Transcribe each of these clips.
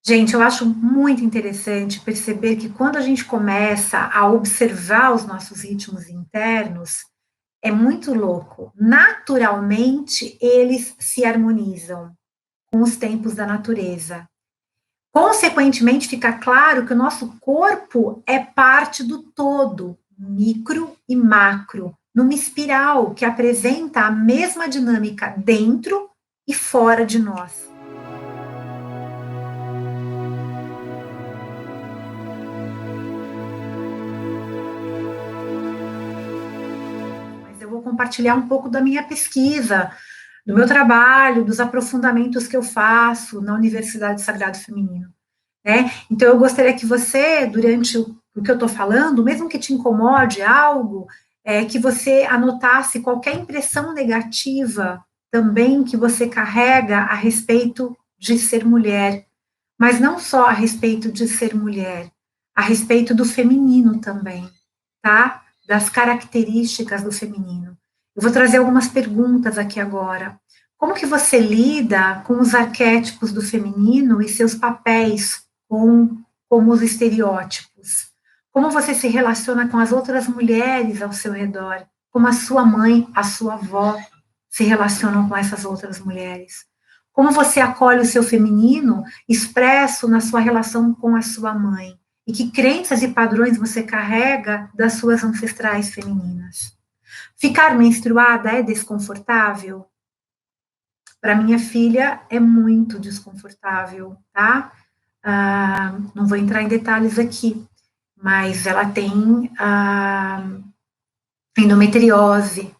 Gente, eu acho muito interessante perceber que quando a gente começa a observar os nossos ritmos internos, é muito louco. Naturalmente, eles se harmonizam com os tempos da natureza. Consequentemente, fica claro que o nosso corpo é parte do todo, micro e macro, numa espiral que apresenta a mesma dinâmica dentro e fora de nós. Mas eu vou compartilhar um pouco da minha pesquisa, do meu trabalho, dos aprofundamentos que eu faço na Universidade Sagrado Feminino. Né? Então, eu gostaria que você, durante o que eu estou falando, mesmo que te incomode algo, que você anotasse qualquer impressão negativa também que você carrega a respeito de ser mulher, mas não só a respeito de ser mulher, a respeito do feminino também, tá? Das características do feminino. Eu vou trazer algumas perguntas aqui agora. Como que você lida com os arquétipos do feminino e seus papéis como os estereótipos? Como você se relaciona com as outras mulheres ao seu redor? Como a sua mãe, a sua avó se relacionam com essas outras mulheres? Como você acolhe o seu feminino expresso na sua relação com a sua mãe? E que crenças e padrões você carrega das suas ancestrais femininas? Ficar menstruada é desconfortável? Para minha filha é muito desconfortável, tá? Não vou entrar em detalhes aqui, mas ela tem endometriose,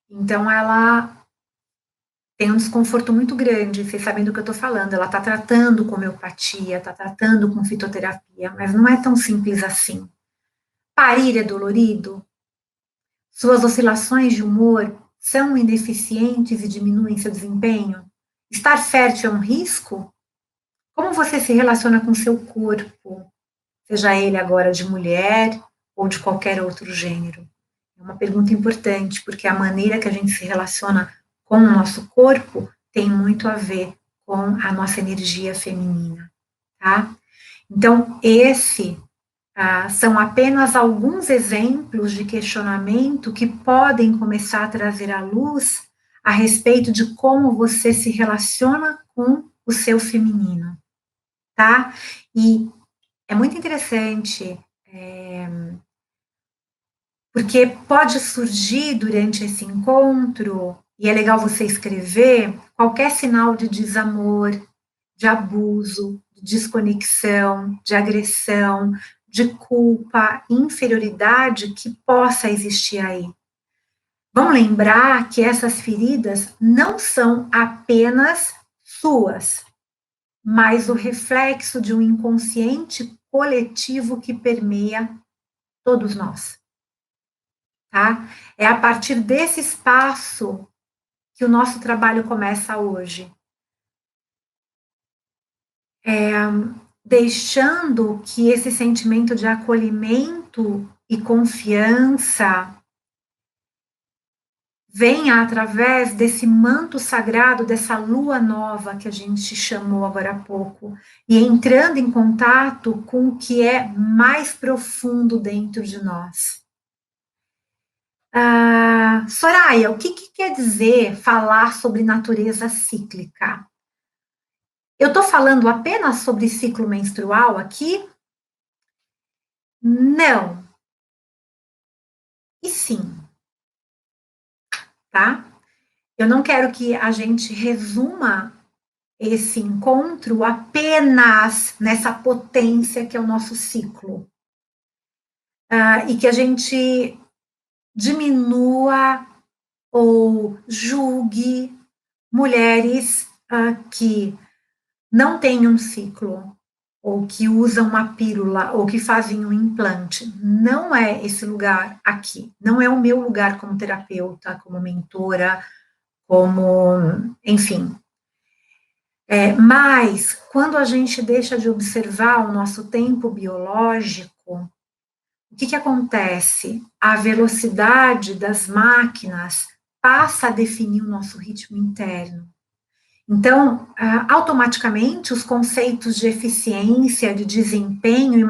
então ela tem um desconforto muito grande, vocês sabem do que eu estou falando, ela está tratando com homeopatia, está tratando com fitoterapia, mas não é tão simples assim. Parir é dolorido? Suas oscilações de humor são ineficientes e diminuem seu desempenho? Estar fértil é um risco? Como você se relaciona com seu corpo, seja ele agora de mulher ou de qualquer outro gênero? É uma pergunta importante, porque a maneira que a gente se relaciona com o nosso corpo tem muito a ver com a nossa energia feminina, tá? Então, são apenas alguns exemplos de questionamento que podem começar a trazer à luz a respeito de como você se relaciona com o seu feminino, tá? E é muito interessante, porque pode surgir durante esse encontro, e é legal você escrever, qualquer sinal de desamor, de abuso, de desconexão, de agressão, de culpa, inferioridade que possa existir aí. Vamos lembrar que essas feridas não são apenas suas, mas o reflexo de um inconsciente coletivo que permeia todos nós, tá? É a partir desse espaço que o nosso trabalho começa hoje. Deixando que esse sentimento de acolhimento e confiança venha através desse manto sagrado, dessa lua nova que a gente chamou agora há pouco, e entrando em contato com o que é mais profundo dentro de nós. Soraya, o que quer dizer falar sobre natureza cíclica? Eu estou falando apenas sobre ciclo menstrual aqui? Não. E sim, tá? Eu não quero que a gente resuma esse encontro apenas nessa potência que é o nosso ciclo. E que a gente diminua ou julgue mulheres que não têm um ciclo, ou que usam uma pílula, ou que fazem um implante. Não é esse lugar aqui. Não é o meu lugar como terapeuta, como mentora, como, enfim. Mas, quando a gente deixa de observar o nosso tempo biológico, o que acontece? A velocidade das máquinas passa a definir o nosso ritmo interno. Então, automaticamente, os conceitos de eficiência, de desempenho e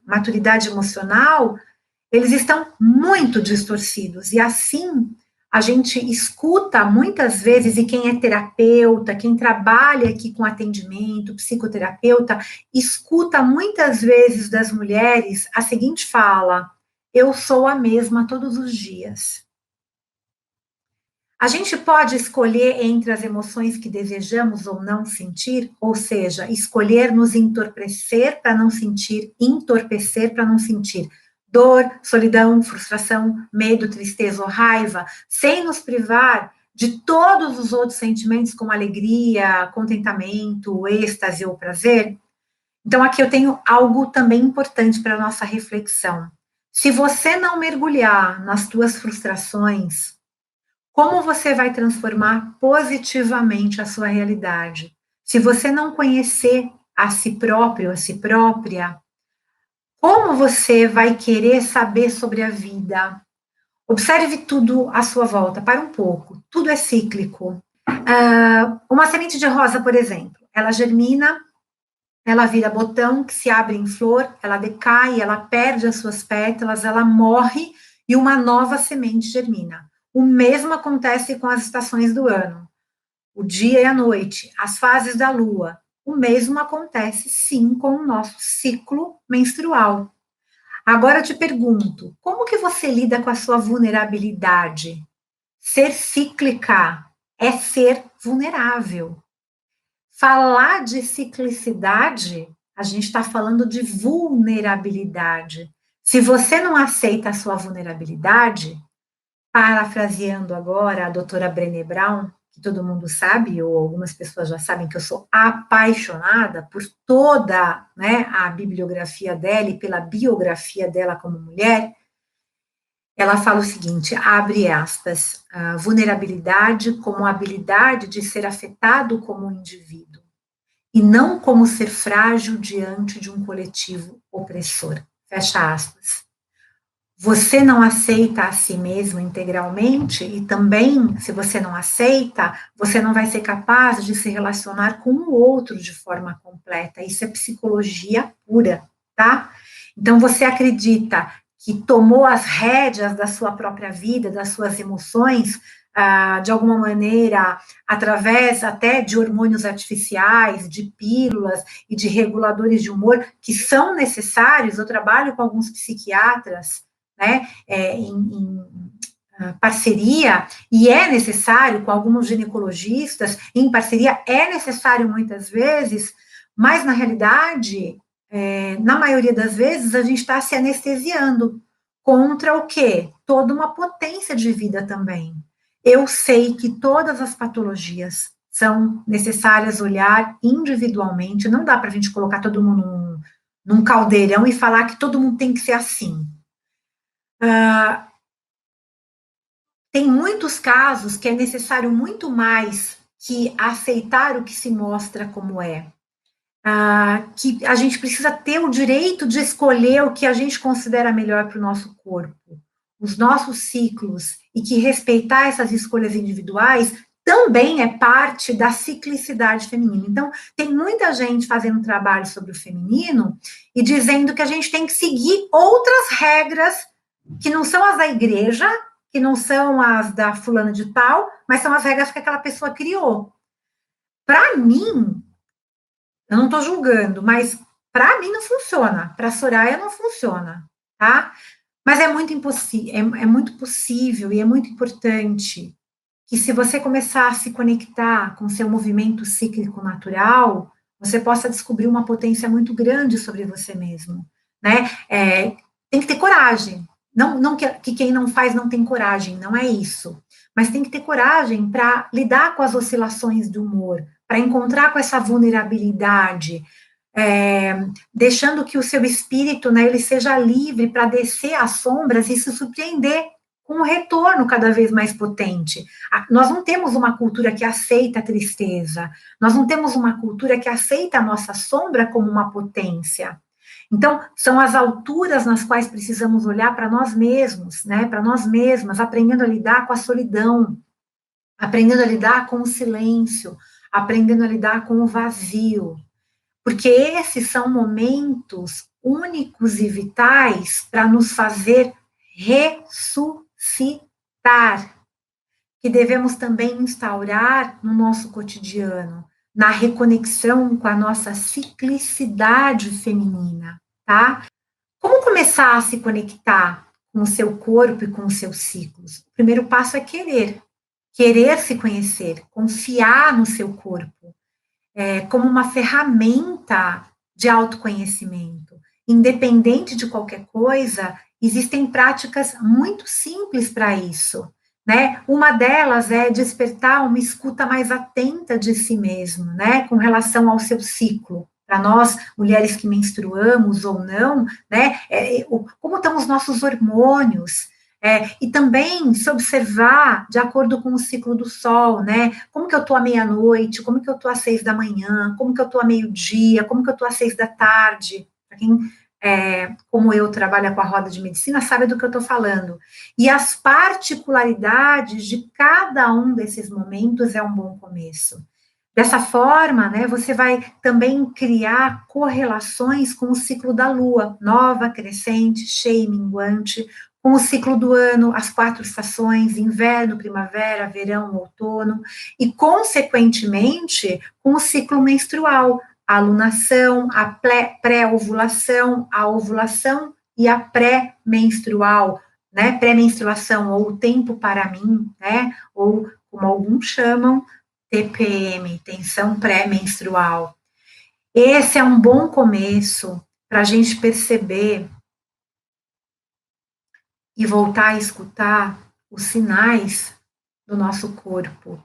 maturidade emocional, eles estão muito distorcidos. E assim, a gente escuta muitas vezes, e quem é terapeuta, quem trabalha aqui com atendimento, psicoterapeuta, escuta muitas vezes das mulheres a seguinte fala: eu sou a mesma todos os dias. A gente pode escolher entre as emoções que desejamos ou não sentir, ou seja, escolher nos entorpecer para não sentir, entorpecer para não sentir dor, solidão, frustração, medo, tristeza ou raiva, sem nos privar de todos os outros sentimentos, como alegria, contentamento, êxtase ou prazer. Então, aqui eu tenho algo também importante para a nossa reflexão. Se você não mergulhar nas tuas frustrações, como você vai transformar positivamente a sua realidade? Se você não conhecer a si próprio, a si própria, como você vai querer saber sobre a vida? Observe tudo à sua volta, para um pouco. Tudo é cíclico. Uma semente de rosa, por exemplo, ela germina, ela vira botão que se abre em flor, ela decai, ela perde as suas pétalas, ela morre e uma nova semente germina. O mesmo acontece com as estações do ano, o dia e a noite, as fases da lua. O mesmo acontece, sim, com o nosso ciclo menstrual. Agora eu te pergunto, como que você lida com a sua vulnerabilidade? Ser cíclica é ser vulnerável. Falar de ciclicidade, a gente está falando de vulnerabilidade. Se você não aceita a sua vulnerabilidade, parafraseando agora a doutora Brené Brown, que todo mundo sabe, ou algumas pessoas já sabem que eu sou apaixonada por toda, né, a bibliografia dela e pela biografia dela como mulher, ela fala o seguinte, abre aspas, a vulnerabilidade como a habilidade de ser afetado como um indivíduo, e não como ser frágil diante de um coletivo opressor. Fecha aspas. Você não aceita a si mesmo integralmente, e também, se você não aceita, você não vai ser capaz de se relacionar com o outro de forma completa. Isso é psicologia pura, tá? Então, você acredita que tomou as rédeas da sua própria vida, das suas emoções, de alguma maneira, através até de hormônios artificiais, de pílulas e de reguladores de humor, que são necessários. Eu trabalho com alguns psiquiatras, né, em parceria, e é necessário, com alguns ginecologistas, em parceria, é necessário muitas vezes, mas na realidade, na maioria das vezes, a gente está se anestesiando contra o quê? Toda uma potência de vida também. Eu sei que todas as patologias são necessárias olhar individualmente, não dá para a gente colocar todo mundo num caldeirão e falar que todo mundo tem que ser assim. Tem muitos casos que é necessário muito mais que aceitar o que se mostra como é. Que a gente precisa ter o direito de escolher o que a gente considera melhor para o nosso corpo, os nossos ciclos, e que respeitar essas escolhas individuais também é parte da ciclicidade feminina. Então, tem muita gente fazendo trabalho sobre o feminino e dizendo que a gente tem que seguir outras regras que não são as da igreja, que não são as da fulana de tal, mas são as regras que aquela pessoa criou. Para mim, eu não estou julgando, mas para mim não funciona. Para a Soraya não funciona, tá? Mas é muito é muito possível e é muito importante que, se você começar a se conectar com seu movimento cíclico natural, você possa descobrir uma potência muito grande sobre você mesmo, né? Tem que ter coragem. Não que quem não faz não tem coragem, não é isso. Mas tem que ter coragem para lidar com as oscilações do humor, para encontrar com essa vulnerabilidade, deixando que o seu espírito, né, ele seja livre para descer às sombras e se surpreender com um retorno cada vez mais potente. Nós não temos uma cultura que aceita a tristeza, nós não temos uma cultura que aceita a nossa sombra como uma potência. Então, são as alturas nas quais precisamos olhar para nós mesmos, né, para nós mesmas, aprendendo a lidar com a solidão, aprendendo a lidar com o silêncio, aprendendo a lidar com o vazio, porque esses são momentos únicos e vitais para nos fazer ressuscitar, que devemos também instaurar no nosso cotidiano, na reconexão com a nossa ciclicidade feminina, tá? Como começar a se conectar com o seu corpo e com os seus ciclos? O primeiro passo é querer se conhecer, confiar no seu corpo, como uma ferramenta de autoconhecimento. Independente de qualquer coisa, existem práticas muito simples para isso, né? Uma delas é despertar uma escuta mais atenta de si mesmo, né? Com relação ao seu ciclo. Para nós, mulheres que menstruamos ou não, né? Como estão os nossos hormônios, e também se observar de acordo com o ciclo do sol, né? Como que eu estou à meia-noite, como que eu estou às 6 da manhã, como que eu estou à meio-dia, como que eu estou às 6 da tarde. Para quem, como eu, trabalha com a roda de medicina, sabe do que eu estou falando. E as particularidades de cada um desses momentos é um bom começo. Dessa forma, né, você vai também criar correlações com o ciclo da lua, nova, crescente, cheia e minguante, com o ciclo do ano, as 4 estações, inverno, primavera, verão, outono, e, consequentemente, com o ciclo menstrual, a alunação, a pré-ovulação, a ovulação e a pré-menstrual, né, pré-menstruação, ou o tempo para mim, né, ou, como alguns chamam, TPM, tensão pré-menstrual. Esse é um bom começo para a gente perceber e voltar a escutar os sinais do nosso corpo,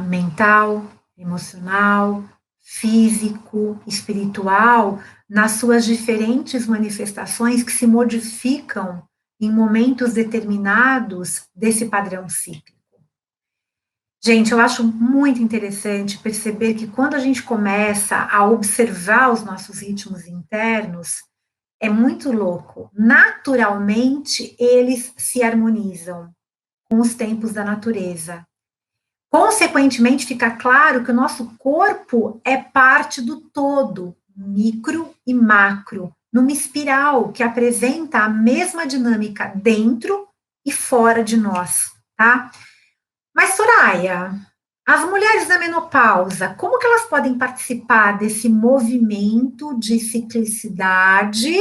mental, emocional, físico, espiritual, nas suas diferentes manifestações que se modificam em momentos determinados desse padrão cíclico. Gente, eu acho muito interessante perceber que quando a gente começa a observar os nossos ritmos internos, é muito louco. Naturalmente, eles se harmonizam com os tempos da natureza. Consequentemente, fica claro que o nosso corpo é parte do todo, micro e macro, numa espiral que apresenta a mesma dinâmica dentro e fora de nós, tá? Mas, Soraya, as mulheres da menopausa, como que elas podem participar desse movimento de ciclicidade,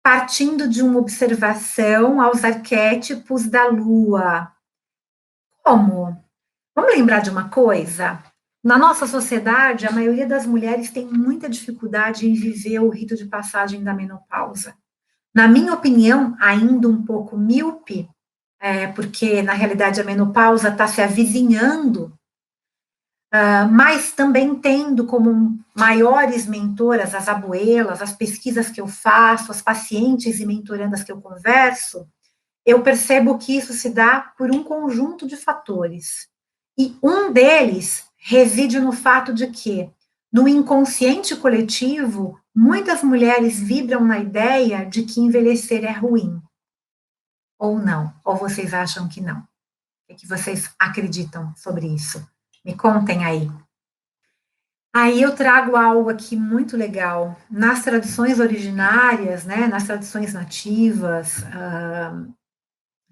partindo de uma observação aos arquétipos da Lua? Como? Vamos lembrar de uma coisa? Na nossa sociedade, a maioria das mulheres tem muita dificuldade em viver o rito de passagem da menopausa. Na minha opinião, ainda um pouco míope, porque na realidade a menopausa está se avizinhando, mas também tendo como maiores mentoras as abuelas, as pesquisas que eu faço, as pacientes e mentorandas que eu converso, eu percebo que isso se dá por um conjunto de fatores. E um deles reside no fato de que, no inconsciente coletivo, muitas mulheres vibram na ideia de que envelhecer é ruim. Ou não? Ou vocês acham que não? O que vocês acreditam sobre isso? Me contem aí. Aí eu trago algo aqui muito legal. Nas tradições originárias, né, nas tradições nativas,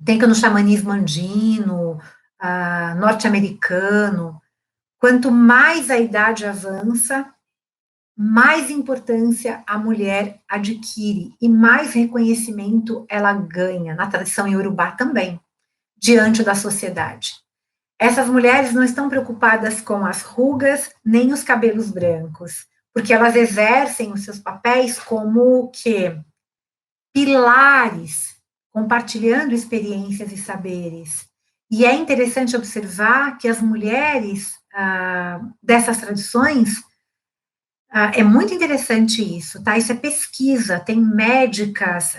tem que no xamanismo andino, norte-americano, quanto mais a idade avança, mais importância a mulher adquire e mais reconhecimento ela ganha, na tradição iorubá também, diante da sociedade. Essas mulheres não estão preocupadas com as rugas nem os cabelos brancos, porque elas exercem os seus papéis como que pilares, compartilhando experiências e saberes. E é interessante observar que as mulheres dessas tradições, é muito interessante isso, tá? Isso é pesquisa, tem médicas,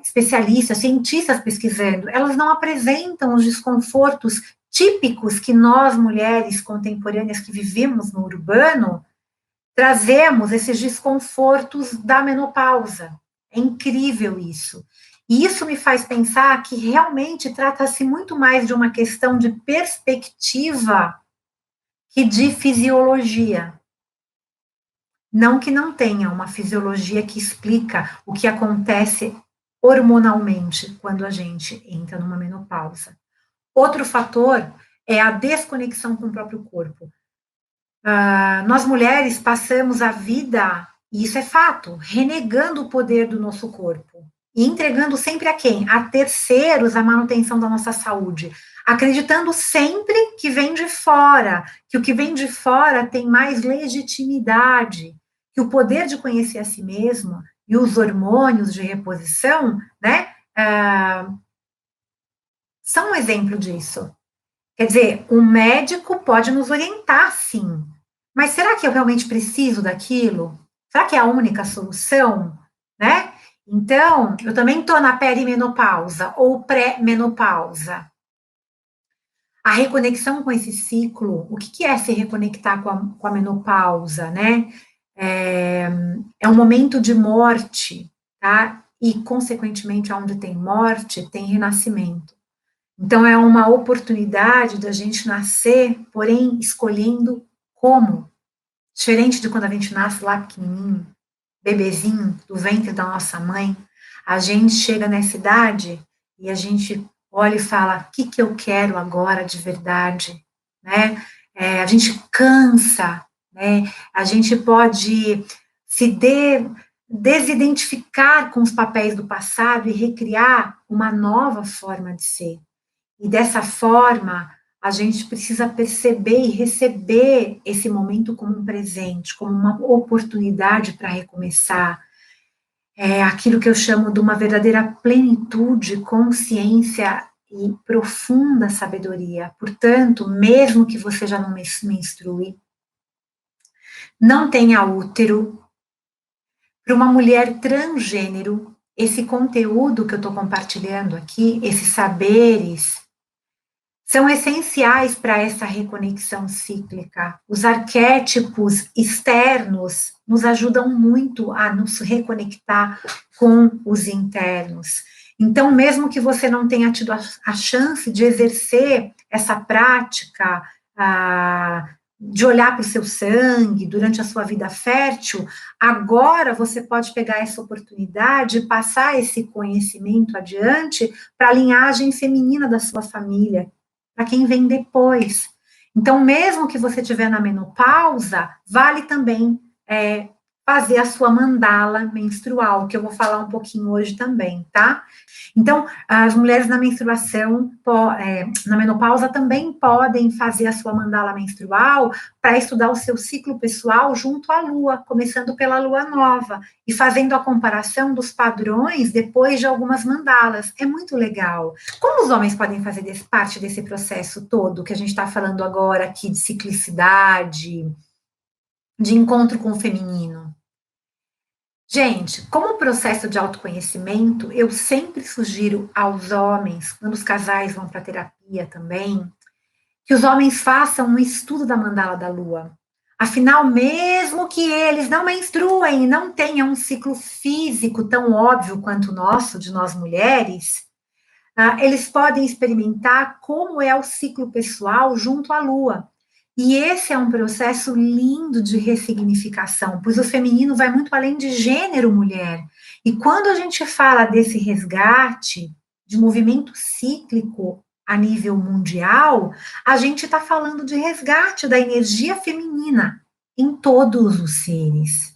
especialistas, cientistas pesquisando, elas não apresentam os desconfortos típicos que nós, mulheres contemporâneas que vivemos no urbano, trazemos esses desconfortos da menopausa. É incrível isso. E isso me faz pensar que realmente trata-se muito mais de uma questão de perspectiva que de fisiologia. Não que não tenha uma fisiologia que explica o que acontece hormonalmente quando a gente entra numa menopausa. Outro fator é a desconexão com o próprio corpo. Nós mulheres passamos a vida, e isso é fato, renegando o poder do nosso corpo. E entregando sempre a quem? A terceiros a manutenção da nossa saúde. Acreditando sempre que vem de fora, que o que vem de fora tem mais legitimidade, que o poder de conhecer a si mesmo e os hormônios de reposição, né, são um exemplo disso. Quer dizer, um médico pode nos orientar, sim, mas será que eu realmente preciso daquilo? Será que é a única solução, né? Então, eu também estou na perimenopausa ou pré-menopausa. A reconexão com esse ciclo, o que é se reconectar com a menopausa, né? É um momento de morte, tá? E, consequentemente, onde tem morte, tem renascimento. Então, é uma oportunidade da gente nascer, porém, escolhendo como. Diferente de quando a gente nasce lá pequenininho, bebezinho, do ventre da nossa mãe, a gente chega nessa idade e a gente olha e fala, o que eu quero agora de verdade, né? A gente cansa, né? A gente pode se desidentificar com os papéis do passado e recriar uma nova forma de ser. E dessa forma, a gente precisa perceber e receber esse momento como um presente, como uma oportunidade para recomeçar. É aquilo que eu chamo de uma verdadeira plenitude, consciência e profunda sabedoria. Portanto, mesmo que você já não menstrue, não tenha útero, para uma mulher transgênero, esse conteúdo que eu estou compartilhando aqui, esses saberes, são essenciais para essa reconexão cíclica. Os arquétipos externos nos ajudam muito a nos reconectar com os internos. Então, mesmo que você não tenha tido a chance de exercer essa prática, de olhar para o seu sangue durante a sua vida fértil, agora você pode pegar essa oportunidade e passar esse conhecimento adiante para a linhagem feminina da sua família, para quem vem depois. Então, mesmo que você estiver na menopausa, vale também fazer a sua mandala menstrual, que eu vou falar um pouquinho hoje também, tá? Então, as mulheres na menstruação, na menopausa, também podem fazer a sua mandala menstrual para estudar o seu ciclo pessoal junto à lua, começando pela lua nova, e fazendo a comparação dos padrões depois de algumas mandalas. É muito legal. Como os homens podem fazer parte desse processo todo que a gente está falando agora aqui de ciclicidade, de encontro com o feminino? Gente, como processo de autoconhecimento, eu sempre sugiro aos homens, quando os casais vão para terapia também, que os homens façam um estudo da mandala da lua. Afinal, mesmo que eles não menstruem e não tenham um ciclo físico tão óbvio quanto o nosso, de nós mulheres, eles podem experimentar como é o ciclo pessoal junto à lua. E esse é um processo lindo de ressignificação, pois o feminino vai muito além de gênero mulher. E quando a gente fala desse resgate, de movimento cíclico a nível mundial, a gente está falando de resgate da energia feminina em todos os seres.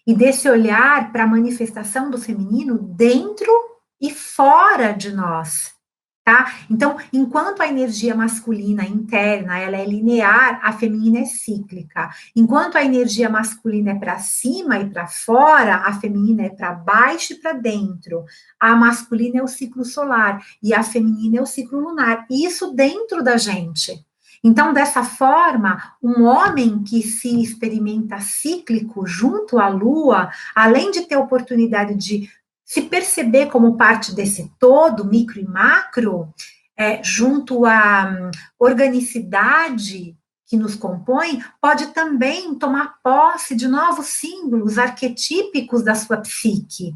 E desse olhar para a manifestação do feminino dentro e fora de nós. Tá? Então, enquanto a energia masculina interna ela é linear, a feminina é cíclica. Enquanto a energia masculina é para cima e para fora, a feminina é para baixo e para dentro. A masculina é o ciclo solar e a feminina é o ciclo lunar. Isso dentro da gente. Então, dessa forma, um homem que se experimenta cíclico junto à Lua, além de ter a oportunidade de se perceber como parte desse todo, micro e macro, junto à organicidade que nos compõe, pode também tomar posse de novos símbolos arquetípicos da sua psique.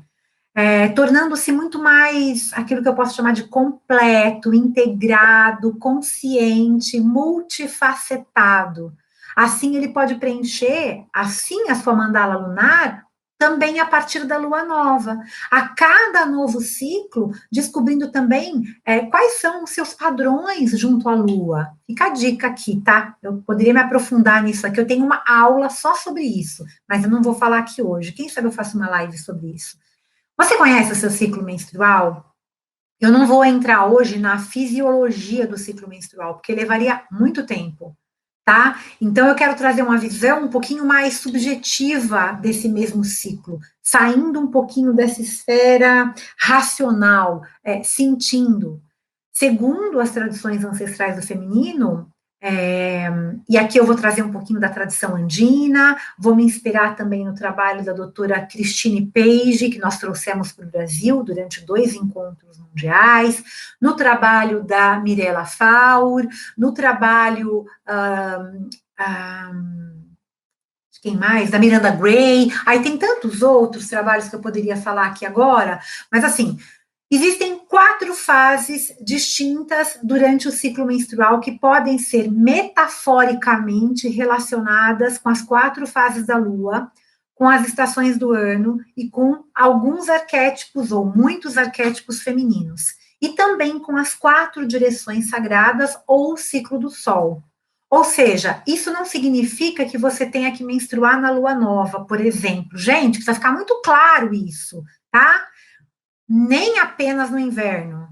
tornando-se muito mais aquilo que eu posso chamar de completo, integrado, consciente, multifacetado. Assim, ele pode preencher, assim, a sua mandala lunar, também a partir da lua nova. A cada novo ciclo, descobrindo também quais são os seus padrões junto à lua. Fica a dica aqui, tá? Eu poderia me aprofundar nisso aqui, eu tenho uma aula só sobre isso, mas eu não vou falar aqui hoje. Quem sabe eu faço uma live sobre isso. Você conhece o seu ciclo menstrual? Eu não vou entrar hoje na fisiologia do ciclo menstrual, porque levaria muito tempo, tá? Então eu quero trazer uma visão um pouquinho mais subjetiva desse mesmo ciclo, saindo um pouquinho dessa esfera racional, sentindo. Segundo as tradições ancestrais do feminino, e aqui eu vou trazer um pouquinho da tradição andina, vou me inspirar também no trabalho da doutora Christine Page, que nós trouxemos para o Brasil durante 2 encontros mundiais, no trabalho da Mirella Faur, no trabalho quem mais? Da Miranda Gray, aí tem tantos outros trabalhos que eu poderia falar aqui agora, mas assim, existem 4 fases distintas durante o ciclo menstrual que podem ser metaforicamente relacionadas com as 4 fases da Lua, com as estações do ano e com alguns arquétipos ou muitos arquétipos femininos. E também com as 4 direções sagradas ou o ciclo do Sol. Ou seja, isso não significa que você tenha que menstruar na Lua nova, por exemplo. Gente, precisa ficar muito claro isso, tá? Nem apenas no inverno.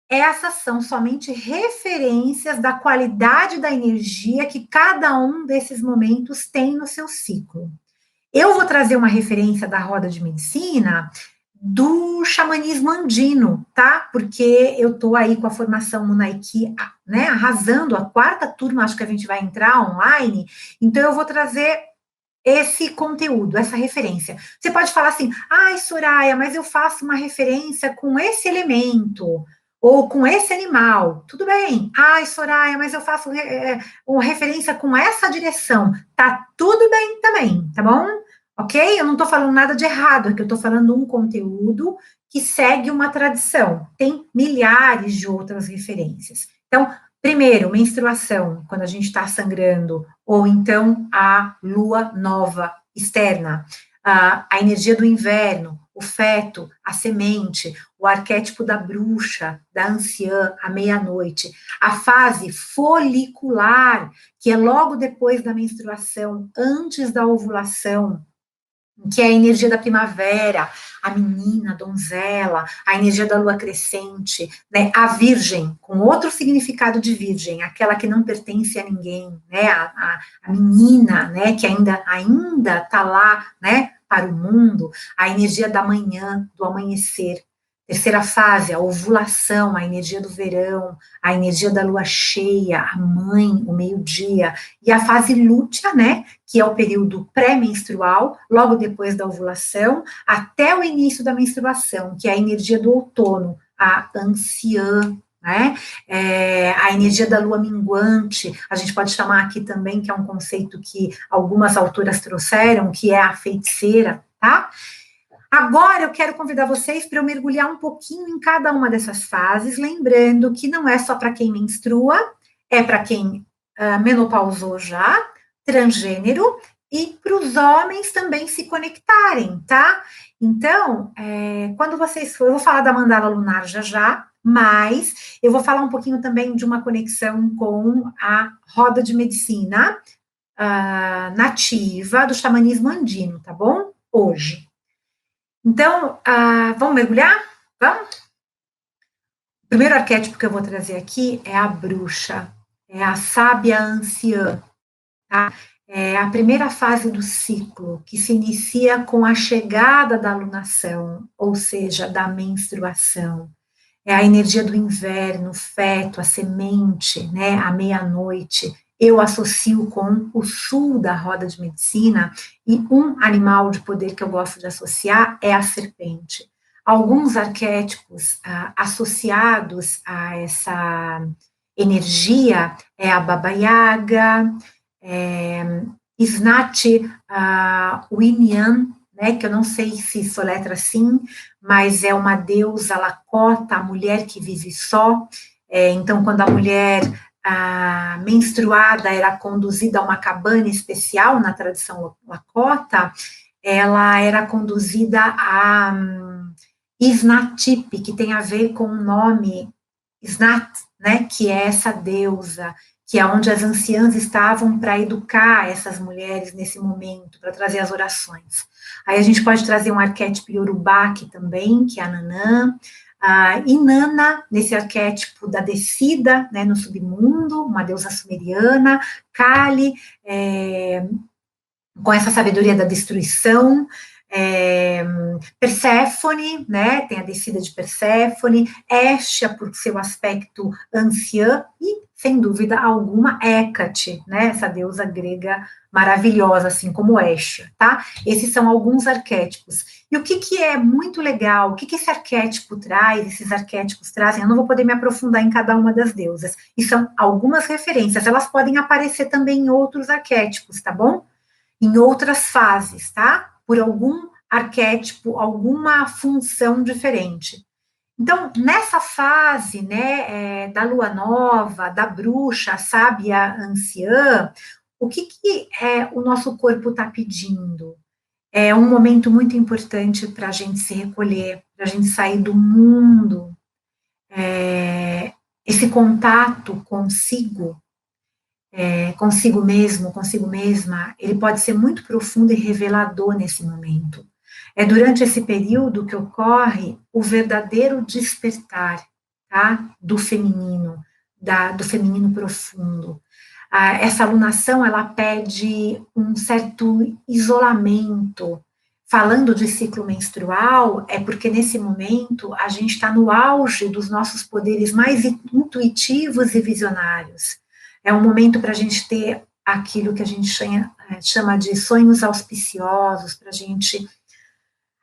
Essas são somente referências da qualidade da energia que cada um desses momentos tem no seu ciclo. Eu vou trazer uma referência da roda de medicina do xamanismo andino, tá? Porque eu tô aí com a formação Munaiki, né, arrasando a 4ª turma, acho que a gente vai entrar online, então eu vou trazer esse conteúdo, essa referência. Você pode falar assim, ai, Soraya, mas eu faço uma referência com esse elemento, ou com esse animal. Tudo bem. Ai, Soraya, mas eu faço uma referência com essa direção. Tá tudo bem também, tá bom? Ok? Eu não estou falando nada de errado, aqui eu estou falando um conteúdo que segue uma tradição. Tem milhares de outras referências. Então, primeiro, menstruação, quando a gente está sangrando, ou então a lua nova externa, a energia do inverno, o feto, a semente, o arquétipo da bruxa, da anciã, a meia-noite, a fase folicular, que é logo depois da menstruação, antes da ovulação, que é a energia da primavera, a menina, a donzela, a energia da lua crescente, né, a virgem, com outro significado de virgem, aquela que não pertence a ninguém, né, a menina, né, que ainda tá lá, né, para o mundo, a energia da manhã, do amanhecer. Terceira fase, a ovulação, a energia do verão, a energia da lua cheia, a mãe, o meio-dia, e a fase lútea, né, que é o período pré-menstrual, logo depois da ovulação, até o início da menstruação, que é a energia do outono, a anciã, né, a energia da lua minguante, a gente pode chamar aqui também, que é um conceito que algumas autoras trouxeram, que é a feiticeira, tá? Agora eu quero convidar vocês para eu mergulhar um pouquinho em cada uma dessas fases, lembrando que não é só para quem menstrua, é para quem menopausou já, transgênero, e para os homens também se conectarem, tá? Então, quando vocês forem, eu vou falar da mandala lunar já já, mas eu vou falar um pouquinho também de uma conexão com a roda de medicina nativa do xamanismo andino, tá bom? Hoje. Então, vamos mergulhar? Vamos? O primeiro arquétipo que eu vou trazer aqui é a bruxa, é a sábia anciã, tá? É a primeira fase do ciclo, que se inicia com a chegada da lunação, ou seja, da menstruação. É a energia do inverno, o feto, a semente, né, a meia-noite. Eu associo com o sul da roda de medicina, e um animal de poder que eu gosto de associar é a serpente. Alguns arquétipos associados a essa energia é a Baba Yaga, Snati Winian, né, que eu não sei se soletra assim, mas é uma deusa Lakota, a mulher que vive só. Então, quando a mulher menstruada era conduzida a uma cabana especial na tradição Lakota, ela era conduzida a Snatip, que tem a ver com o nome Snat, né, que é essa deusa, que é onde as anciãs estavam para educar essas mulheres nesse momento, para trazer as orações. Aí a gente pode trazer um arquétipo Yorubá aqui também, que é a Nanã, Inanna, nesse arquétipo da descida, né, no submundo, uma deusa sumeriana, Kali, com essa sabedoria da destruição, Perséfone, né, tem a descida de Perséfone, Hestia, por seu aspecto anciã, e, sem dúvida alguma, Hécate, né, essa deusa grega maravilhosa, assim como Hestia, tá? Esses são alguns arquétipos. E o que é muito legal, o que esse arquétipo traz, esses arquétipos trazem, eu não vou poder me aprofundar em cada uma das deusas, e são algumas referências, elas podem aparecer também em outros arquétipos, tá bom? Em outras fases, tá? Por algum arquétipo, alguma função diferente. Então, nessa fase, né, da lua nova, da bruxa, sábia anciã, o que o nosso corpo está pedindo? É um momento muito importante para a gente se recolher, para a gente sair do mundo. Esse contato consigo mesmo, consigo mesma, ele pode ser muito profundo e revelador nesse momento. É durante esse período que ocorre o verdadeiro despertar, tá? Do feminino profundo. Essa alunação, ela pede um certo isolamento. Falando de ciclo menstrual, é porque nesse momento a gente está no auge dos nossos poderes mais intuitivos e visionários. É um momento para a gente ter aquilo que a gente chama de sonhos auspiciosos, para a gente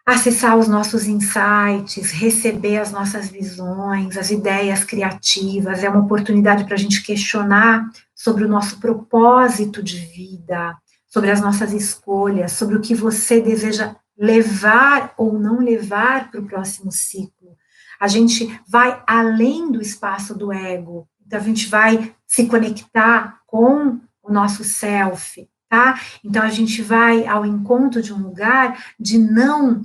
acessar os nossos insights, receber as nossas visões, as ideias criativas. É uma oportunidade para a gente questionar sobre o nosso propósito de vida, sobre as nossas escolhas, sobre o que você deseja levar ou não levar para o próximo ciclo. A gente vai além do espaço do ego, então a gente vai se conectar com o nosso self, tá? Então a gente vai ao encontro de um lugar de não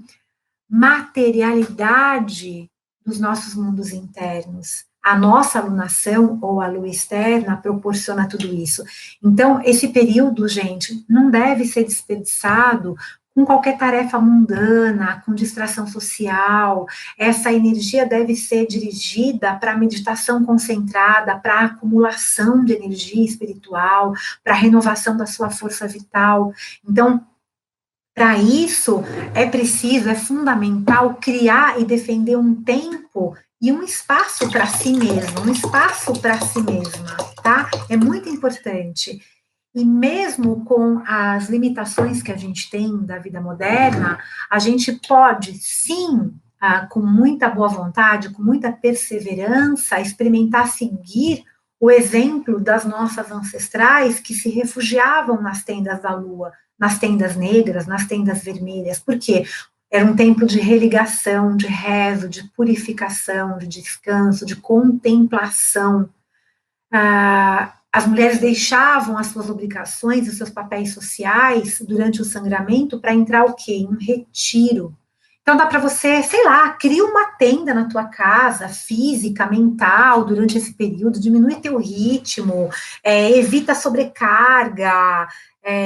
materialidade dos nossos mundos internos. A nossa alunação ou a lua externa proporciona tudo isso. Então, esse período, gente, não deve ser desperdiçado com qualquer tarefa mundana, com distração social. Essa energia deve ser dirigida para a meditação concentrada, para a acumulação de energia espiritual, para a renovação da sua força vital. Então, para isso, é preciso, é fundamental criar e defender um tempo e um espaço para si mesmo, um espaço para si mesma, tá? É muito importante. E mesmo com as limitações que a gente tem da vida moderna, a gente pode, sim, com muita boa vontade, com muita perseverança, experimentar seguir o exemplo das nossas ancestrais que se refugiavam nas tendas da lua, nas tendas negras, nas tendas vermelhas. Por quê? Era um tempo de religação, de rezo, de purificação, de descanso, de contemplação. As mulheres deixavam as suas obrigações, os seus papéis sociais durante o sangramento para entrar o quê? Em um retiro. Então dá para você, sei lá, cria uma tenda na tua casa, física, mental, durante esse período, diminui teu ritmo, evita sobrecarga,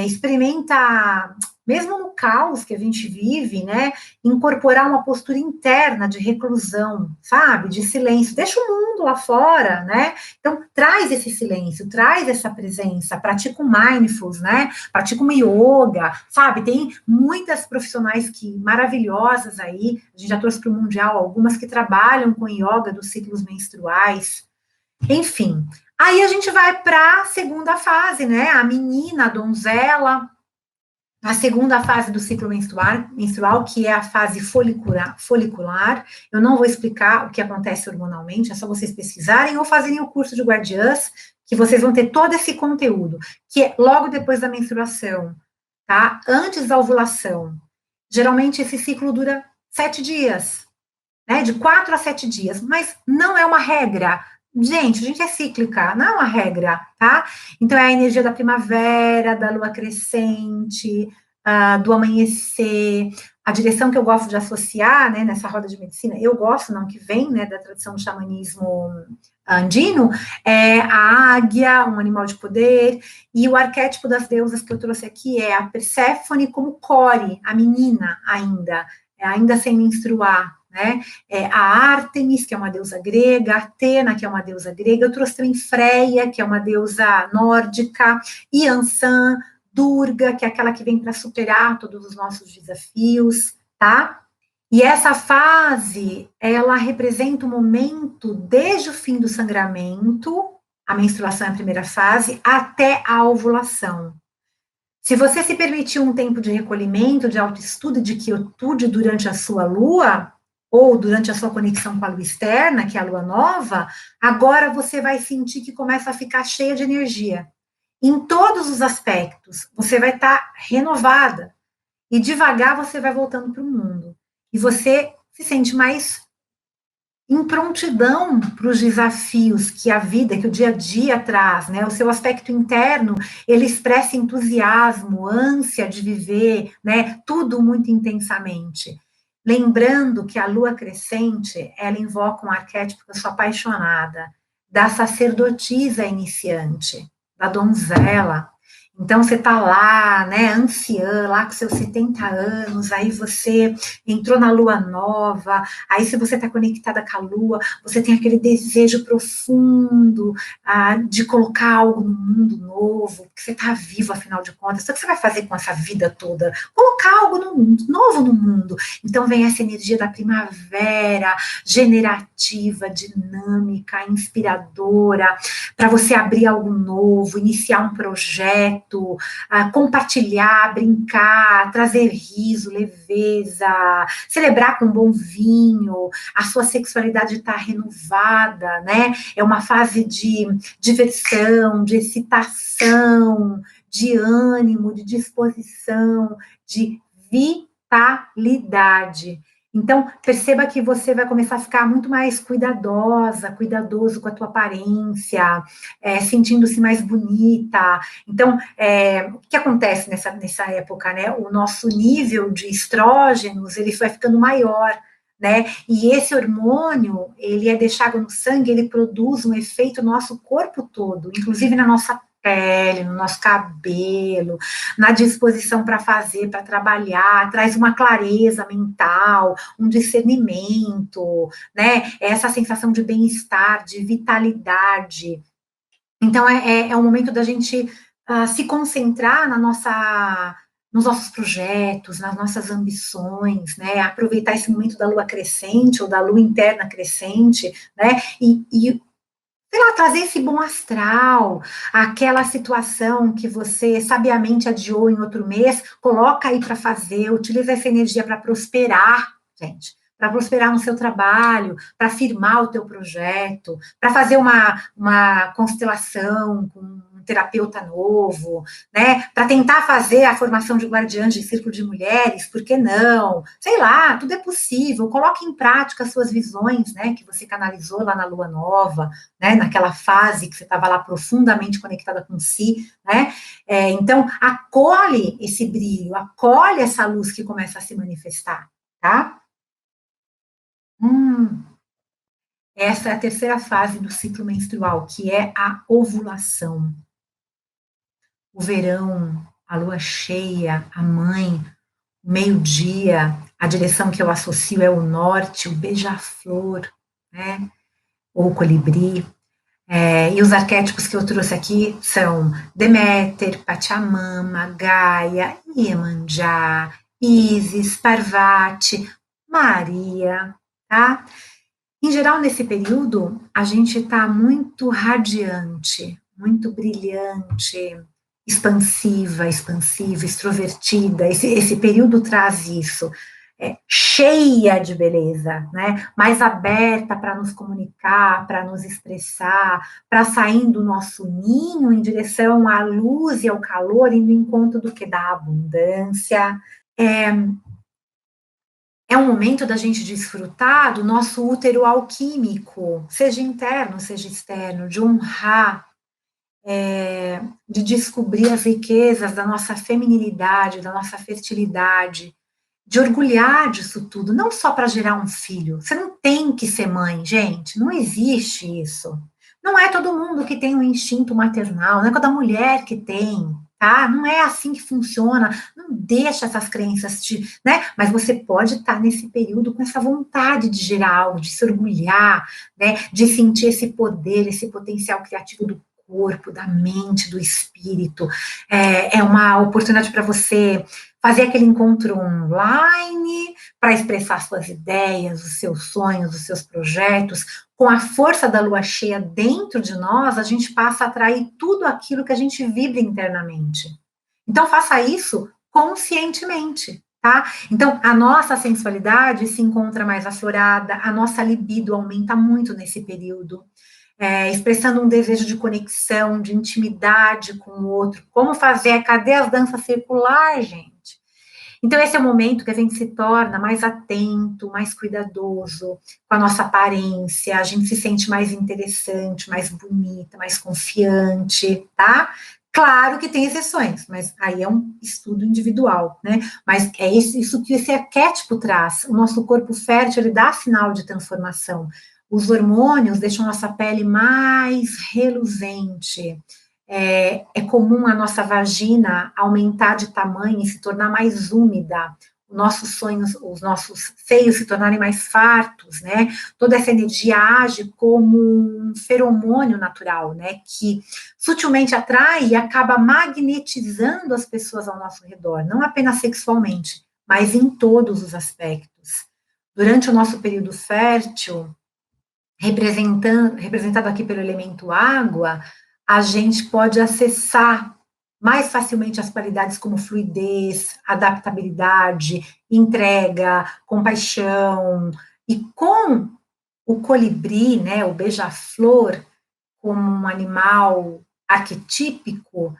experimenta, mesmo no caos que a gente vive, né, incorporar uma postura interna de reclusão, sabe, de silêncio, deixa o mundo lá fora, né, então traz esse silêncio, traz essa presença, pratica um mindfulness, né, pratica uma yoga, sabe, tem muitas profissionais maravilhosas aí, a gente já trouxe para o Mundial algumas que trabalham com yoga dos ciclos menstruais, enfim. Aí a gente vai para a segunda fase, né? A menina, a donzela, a segunda fase do ciclo menstrual, que é a fase folicular. Eu não vou explicar o que acontece hormonalmente, é só vocês pesquisarem ou fazerem o curso de guardiãs, que vocês vão ter todo esse conteúdo, que é logo depois da menstruação, tá? Antes da ovulação. Geralmente esse ciclo dura 7 dias, né? De 4 a 7 dias, mas não é uma regra. Gente, a gente é cíclica, não é uma regra, tá? Então é a energia da primavera, da lua crescente, do amanhecer. A direção que eu gosto de associar, né, nessa roda de medicina, eu gosto, não que vem, né, da tradição do xamanismo andino, é a águia, um animal de poder, e o arquétipo das deusas que eu trouxe aqui é a Perséfone como Core, a menina ainda sem menstruar, né? A Ártemis, que é uma deusa grega, a Atena, que é uma deusa grega, eu trouxe também Freia, que é uma deusa nórdica, Yansan, Durga, que é aquela que vem para superar todos os nossos desafios, tá? E essa fase, ela representa o momento desde o fim do sangramento, a menstruação é a primeira fase, até a ovulação. Se você se permitir um tempo de recolhimento, de autoestudo, de quietude durante a sua lua, ou durante a sua conexão com a lua externa, que é a lua nova, agora você vai sentir que começa a ficar cheia de energia. Em todos os aspectos, você vai estar renovada. E devagar você vai voltando para o mundo. E você se sente mais em prontidão para os desafios que a vida, que o dia a dia traz, né? O seu aspecto interno, ele expressa entusiasmo, ânsia de viver, né? Tudo muito intensamente. Lembrando que a lua crescente, ela invoca um arquétipo que eu sou apaixonada, da sacerdotisa iniciante, da donzela. Então, você está lá, né, anciã, lá com seus 70 anos, aí você entrou na lua nova, aí se você está conectada com a lua, você tem aquele desejo profundo de colocar algo no mundo novo, porque você está vivo, afinal de contas. O que você vai fazer com essa vida toda? Colocar algo no mundo, novo no mundo. Então, vem essa energia da primavera, generativa, dinâmica, inspiradora, para você abrir algo novo, iniciar um projeto, compartilhar, brincar, trazer riso, leveza, celebrar com um bom vinho, a sua sexualidade está renovada, né? É uma fase de diversão, de excitação, de ânimo, de disposição, de vitalidade. Então, perceba que você vai começar a ficar muito mais cuidadosa, cuidadoso com a tua aparência, sentindo-se mais bonita. Então, o que acontece nessa época, né? O nosso nível de estrógenos, ele vai ficando maior, né? E esse hormônio, ele é deixado no sangue, ele produz um efeito no nosso corpo todo, inclusive na nossa pele, no nosso cabelo, na disposição para fazer, para trabalhar, traz uma clareza mental, um discernimento, né? Essa sensação de bem-estar, de vitalidade. Então, é um momento da gente se concentrar nos nossos projetos, nas nossas ambições, né? Aproveitar esse momento da lua crescente ou da lua interna crescente, né? E sei lá, trazer esse bom astral, aquela situação que você sabiamente adiou em outro mês, coloca aí para fazer, utiliza essa energia para prosperar, gente, para prosperar no seu trabalho, para firmar o teu projeto, para fazer uma constelação com um terapeuta novo, né? Para tentar fazer a formação de guardiãs de círculo de mulheres, por que não? Sei lá, tudo é possível. Coloque em prática as suas visões, né? Que você canalizou lá na lua nova, né, naquela fase que você estava lá profundamente conectada com si, né? Então, acolhe esse brilho, acolhe essa luz que começa a se manifestar, tá? Essa é a terceira fase do ciclo menstrual, que é a ovulação. O verão, a lua cheia, a mãe, o meio-dia, a direção que eu associo é o norte, o beija-flor, né? Ou o colibri. E os arquétipos que eu trouxe aqui são Deméter, Pachamama, Gaia, Iemanjá, Ísis, Parvati, Maria, tá? Em geral, nesse período, a gente está muito radiante, muito brilhante, expansiva, extrovertida. Esse período traz isso. Cheia de beleza, né? Mais aberta para nos comunicar, para nos expressar, para sair do nosso ninho em direção à luz e ao calor, indo em encontro do que? Da abundância. É um momento da gente desfrutar do nosso útero alquímico, seja interno, seja externo, de honrar, de descobrir as riquezas da nossa feminilidade, da nossa fertilidade, de orgulhar disso tudo, não só para gerar um filho. Você não tem que ser mãe, gente, não existe isso. Não é todo mundo que tem um instinto maternal, não é toda mulher que tem, tá? Não é assim que funciona. Não deixa essas crenças te, né? Mas você pode estar nesse período com essa vontade de gerar algo, de se orgulhar, né? De sentir esse poder, esse potencial criativo do corpo, da mente, do espírito. É uma oportunidade para você fazer aquele encontro online para expressar suas ideias, os seus sonhos, os seus projetos. Com a força da lua cheia dentro de nós, a gente passa a atrair tudo aquilo que a gente vibra internamente. Então, faça isso conscientemente, tá? Então, a nossa sensualidade se encontra mais aflorada, a nossa libido aumenta muito nesse período, expressando um desejo de conexão, de intimidade com o outro. Como fazer? Cadê as danças circular, gente? Então, esse é o momento que a gente se torna mais atento, mais cuidadoso com a nossa aparência, a gente se sente mais interessante, mais bonita, mais confiante, tá? Claro que tem exceções, mas aí é um estudo individual, né? Mas é isso que esse arquétipo traz. O nosso corpo fértil, ele dá sinal de transformação. Os hormônios deixam nossa pele mais reluzente, é comum a nossa vagina aumentar de tamanho e se tornar mais úmida, os nossos seios se tornarem mais fartos, né? Toda essa energia age como um feromônio natural, né? Que sutilmente atrai e acaba magnetizando as pessoas ao nosso redor, não apenas sexualmente, mas em todos os aspectos. Durante o nosso período fértil, representado aqui pelo elemento água, a gente pode acessar mais facilmente as qualidades como fluidez, adaptabilidade, entrega, compaixão, e com o colibri, né, o beija-flor, como um animal arquetípico,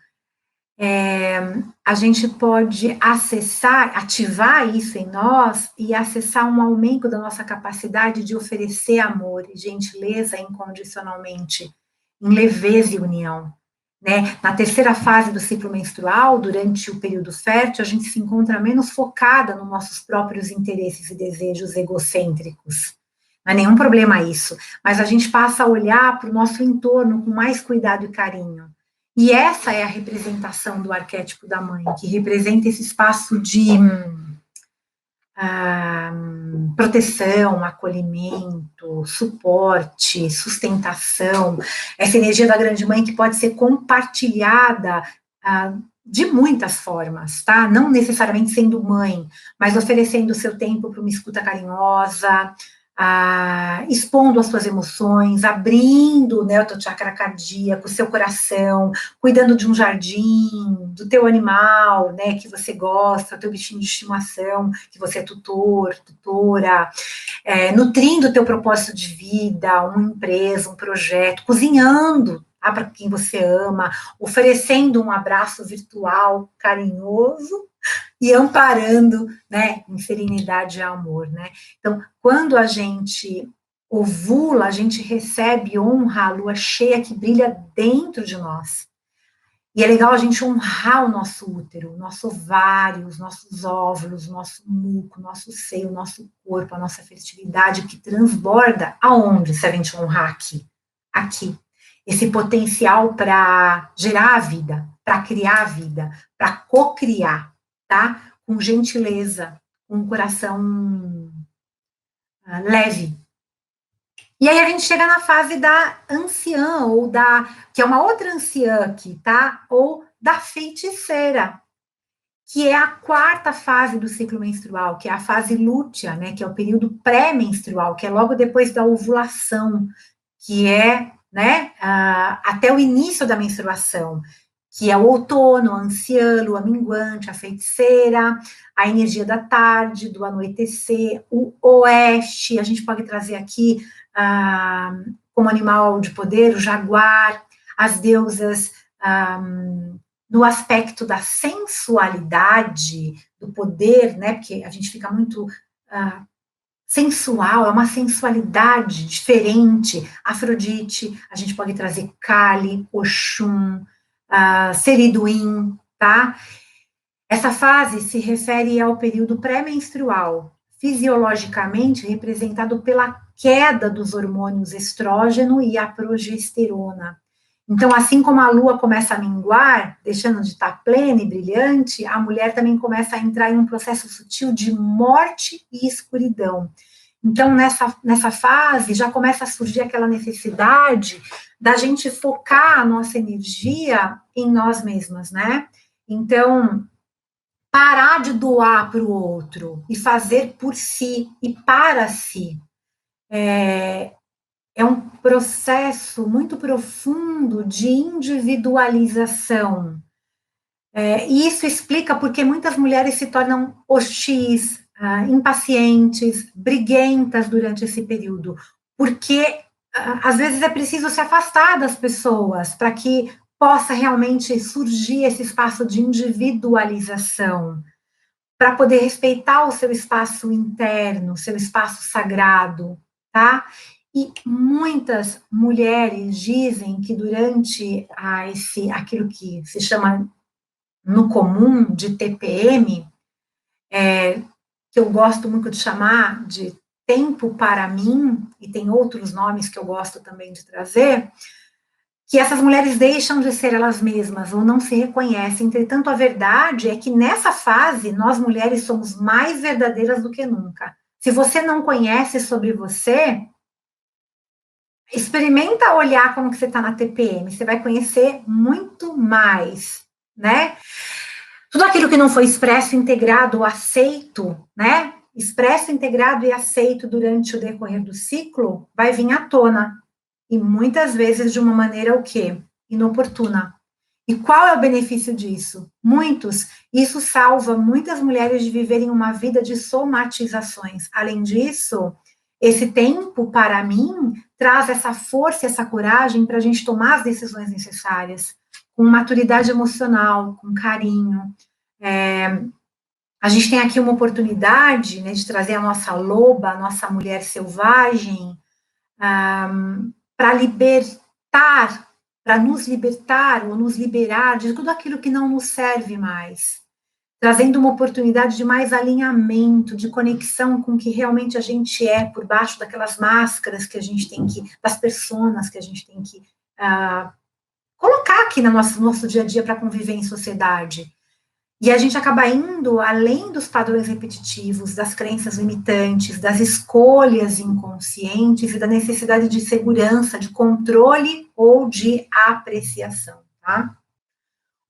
a gente pode acessar, ativar isso em nós e acessar um aumento da nossa capacidade de oferecer amor e gentileza incondicionalmente, em leveza e união. Né? Na terceira fase do ciclo menstrual, durante o período fértil, a gente se encontra menos focada nos nossos próprios interesses e desejos egocêntricos. Não é nenhum problema isso, mas a gente passa a olhar para o nosso entorno com mais cuidado e carinho. E essa é a representação do arquétipo da mãe, que representa esse espaço de proteção, acolhimento, suporte, sustentação, essa energia da grande mãe que pode ser compartilhada de muitas formas, tá? Não necessariamente sendo mãe, mas oferecendo o seu tempo para uma escuta carinhosa, expondo as suas emoções, abrindo, né, o teu chakra cardíaco, o seu coração, cuidando de um jardim, do teu animal, né, que você gosta, o teu bichinho de estimação, que você é tutor, tutora, nutrindo o teu propósito de vida, uma empresa, um projeto, cozinhando, tá, para quem você ama, oferecendo um abraço virtual carinhoso, e amparando, né, em serenidade e amor, né? Então, quando a gente ovula, a gente recebe honra a lua cheia que brilha dentro de nós. E é legal a gente honrar o nosso útero, o nosso ovário, os nossos óvulos, o nosso muco, o nosso seio, o nosso corpo, a nossa fertilidade que transborda aonde se a gente honrar aqui? Aqui. Esse potencial para gerar a vida, para criar a vida, para cocriar, tá? Com gentileza, com um coração leve. E aí a gente chega na fase da anciã, ou que é uma outra anciã aqui, tá? Ou da feiticeira, que é a quarta fase do ciclo menstrual, que é a fase lútea, né? Que é o período pré-menstrual, que é logo depois da ovulação, que é, né, até o início da menstruação, que é o outono, a anciã, lua minguante, a feiticeira, a energia da tarde, do anoitecer, o oeste, a gente pode trazer aqui como animal de poder, o jaguar, as deusas no aspecto da sensualidade, do poder, né, porque a gente fica muito sensual, é uma sensualidade diferente. Afrodite, a gente pode trazer Kali, Oxum, Seriduim, tá? Essa fase se refere ao período pré-menstrual, fisiologicamente representado pela queda dos hormônios estrógeno e a progesterona. Então, assim como a lua começa a minguar, deixando de estar plena e brilhante, a mulher também começa a entrar em um processo sutil de morte e escuridão. Então, nessa fase, já começa a surgir aquela necessidade da gente focar a nossa energia em nós mesmas, né? Então, parar de doar para o outro e fazer por si e para si. É um processo muito profundo de individualização. E isso explica porque muitas mulheres se tornam hostis, impacientes, briguentas durante esse período, porque às vezes é preciso se afastar das pessoas para que possa realmente surgir esse espaço de individualização, para poder respeitar o seu espaço interno, seu espaço sagrado, tá? E muitas mulheres dizem que durante aquilo que se chama no comum de TPM, que eu gosto muito de chamar de tempo para mim, e tem outros nomes que eu gosto também de trazer, que essas mulheres deixam de ser elas mesmas ou não se reconhecem. Entretanto, a verdade é que nessa fase, nós mulheres somos mais verdadeiras do que nunca. Se você não conhece sobre você, experimenta olhar como que você está na TPM, você vai conhecer muito mais, né? Tudo aquilo que não foi expresso, integrado, aceito, né? Expresso, integrado e aceito durante o decorrer do ciclo, vai vir à tona. E muitas vezes de uma maneira o quê? Inoportuna. E qual é o benefício disso? Muitos. Isso salva muitas mulheres de viverem uma vida de somatizações. Além disso, esse tempo, para mim, traz essa força, essa coragem para a gente tomar as decisões necessárias, com maturidade emocional, com carinho. A gente tem aqui uma oportunidade, né, de trazer a nossa loba, a nossa mulher selvagem, para libertar, para nos libertar ou nos liberar de tudo aquilo que não nos serve mais, trazendo uma oportunidade de mais alinhamento, de conexão com o que realmente a gente é, por baixo daquelas máscaras que a gente tem que, das personas que a gente tem que colocar aqui no nosso dia a dia para conviver em sociedade. E a gente acaba indo além dos padrões repetitivos, das crenças limitantes, das escolhas inconscientes e da necessidade de segurança, de controle ou de apreciação, tá?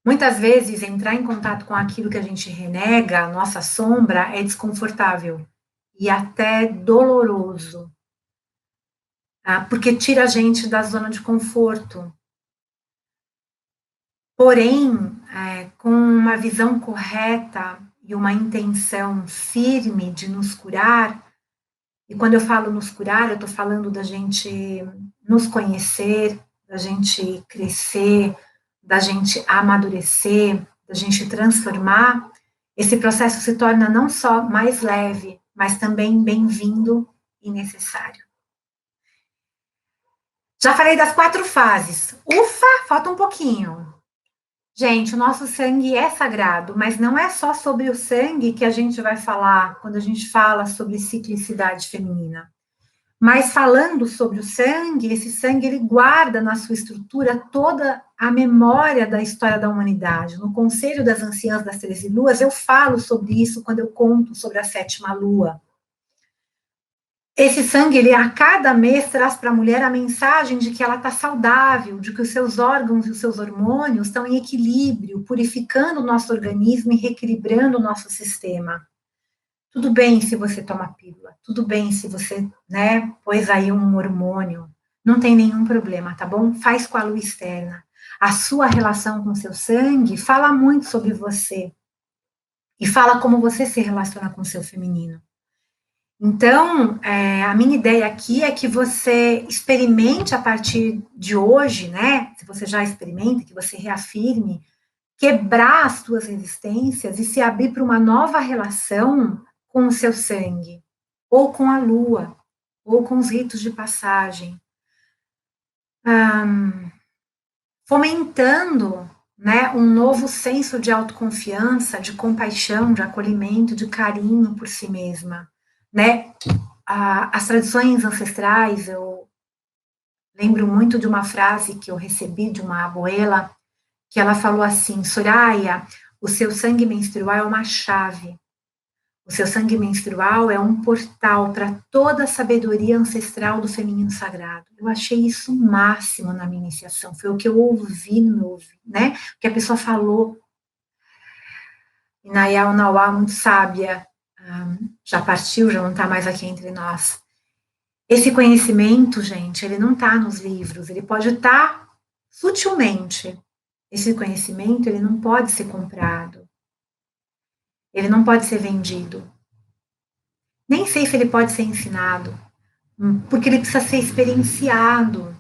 Muitas vezes, entrar em contato com aquilo que a gente renega, a nossa sombra, é desconfortável e até doloroso, tá? Porque tira a gente da zona de conforto. Porém, com uma visão correta e uma intenção firme de nos curar, e quando eu falo nos curar, eu estou falando da gente nos conhecer, da gente crescer, da gente amadurecer, da gente transformar, esse processo se torna não só mais leve, mas também bem-vindo e necessário. Já falei das 4 fases. Ufa, falta um pouquinho. Gente, o nosso sangue é sagrado, mas não é só sobre o sangue que a gente vai falar quando a gente fala sobre ciclicidade feminina. Mas falando sobre o sangue, esse sangue ele guarda na sua estrutura toda a memória da história da humanidade. No Conselho das Anciãs das 13 Luas, eu falo sobre isso quando eu conto sobre a 7ª lua. Esse sangue, ele a cada mês traz para a mulher a mensagem de que ela está saudável, de que os seus órgãos e os seus hormônios estão em equilíbrio, purificando o nosso organismo e reequilibrando o nosso sistema. Tudo bem se você toma pílula, tudo bem se você, né, pôs aí um hormônio, não tem nenhum problema, tá bom? Faz com a lua externa. A sua relação com o seu sangue fala muito sobre você e fala como você se relaciona com o seu feminino. Então, a minha ideia aqui é que você experimente a partir de hoje, né? Se você já experimenta, que você reafirme, quebrar as suas resistências e se abrir para uma nova relação com o seu sangue, ou com a lua, ou com os ritos de passagem, fomentando, né, um novo senso de autoconfiança, de compaixão, de acolhimento, de carinho por si mesma, né? As tradições ancestrais, eu lembro muito de uma frase que eu recebi de uma abuela, que ela falou assim: Soraya, o seu sangue menstrual é uma chave. O seu sangue menstrual é um portal para toda a sabedoria ancestral do feminino sagrado. Eu achei isso o máximo na minha iniciação. Foi o que eu ouvi no meu ouvido, né? O que a pessoa falou. E Nayal Nauá, muito sábia, já partiu, já não está mais aqui entre nós. Esse conhecimento, gente, ele não está nos livros, ele pode estar sutilmente. Esse conhecimento, ele não pode ser comprado. Ele não pode ser vendido. Nem sei se ele pode ser ensinado, porque ele precisa ser experienciado.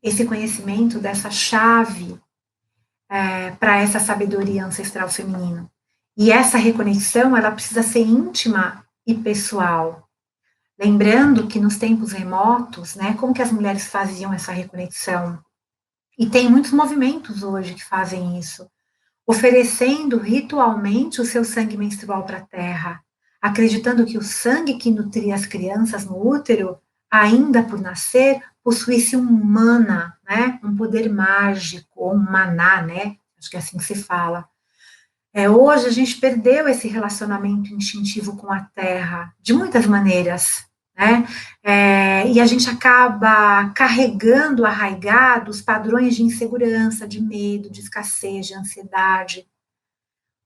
Esse conhecimento dessa chave para essa sabedoria ancestral feminina. E essa reconexão, ela precisa ser íntima e pessoal. Lembrando que nos tempos remotos, né, como que as mulheres faziam essa reconexão? E tem muitos movimentos hoje que fazem isso, oferecendo ritualmente o seu sangue menstrual para a terra, acreditando que o sangue que nutria as crianças no útero, ainda por nascer, possuísse um mana, né, um poder mágico, ou um maná, né, acho que é assim que se fala. Hoje a gente perdeu esse relacionamento instintivo com a terra, de muitas maneiras, né? E a gente acaba carregando arraigados padrões de insegurança, de medo, de escassez, de ansiedade.